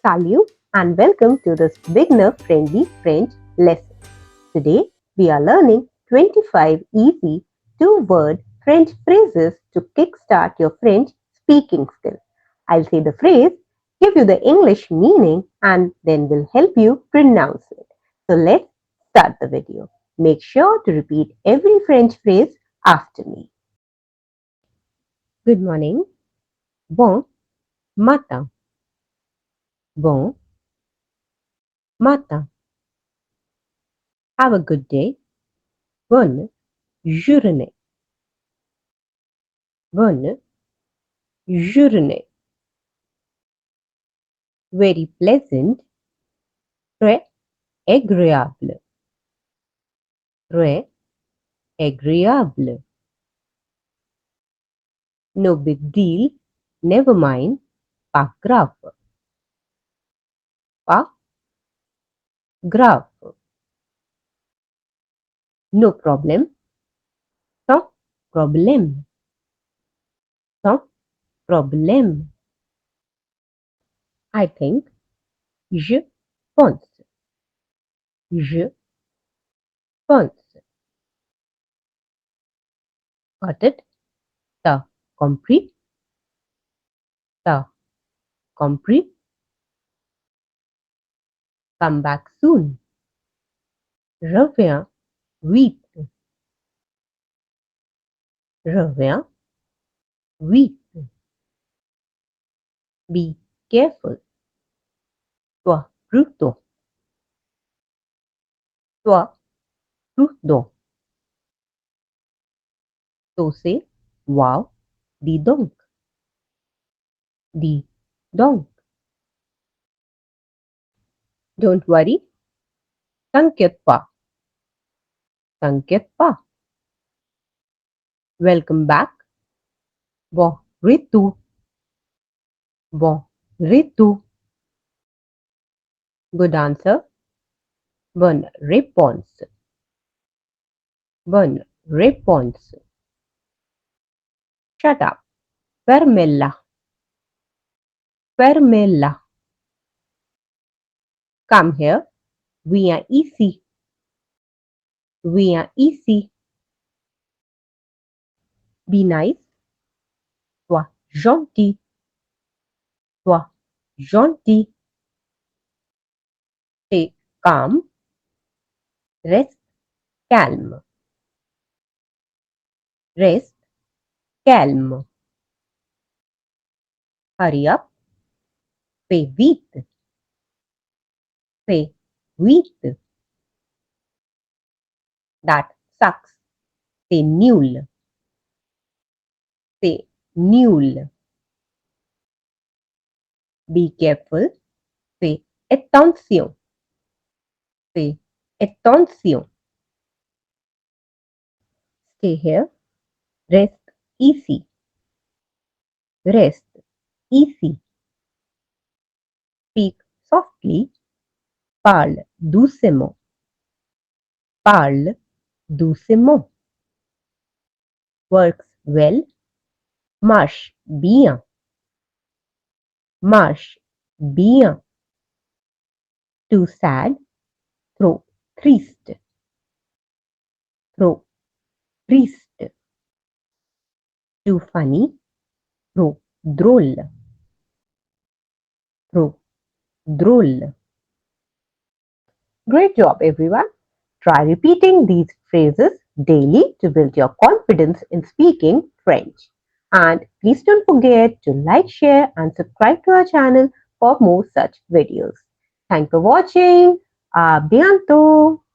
Salut and welcome to this beginner-friendly French lesson. Today we are learning 25 easy two-word French phrases to kickstart your French speaking skill. I'll say the phrase, give you the English meaning and then we'll help you pronounce it. So let's start the video. Make sure to repeat every French phrase after me. Good morning. Bon matin. Bon matin. Have a good day. Bonne journée. Bonne journée. Very pleasant. Très agréable. Très agréable. No big deal. Never mind. Pas grave. Pas grave. No problem. Sans problème. Sans problème. I think. Je pense. Je pense. Got it? T'as compris? T'as compris? Come back soon. Reviens vite. Reviens vite. Be careful. Sois prudent. Sois prudent. So say, wow, dis donc. Dis donc. Don't worry. T'inquiète pas. T'inquiète pas. Welcome back. Bon retour. Bon retour. Good answer. Bonne réponse. Bonne réponse. Shut up. Fermez-la. Fermez-la. Come here. Viens ici. Viens ici. Be nice. Sois gentil. Sois gentil. Stay calm. Reste calme. Reste calme. Hurry up. Fais vite. Fais vite. That sucks. C'est nul. C'est nul. Be careful. Fais attention. Fais attention. Stay here. Rest easy. Rest easy. Speak softly. Parle doucement. Parle doucement. Works well. Marche bien. Marche bien. Too sad. Trop triste. Trop triste. Too funny. Trop drôle. Trop drôle. Great job, everyone. Try repeating these phrases daily to build your confidence in speaking French. And please don't forget to like, share, and subscribe to our channel for more such videos. Thanks for watching. À bientôt.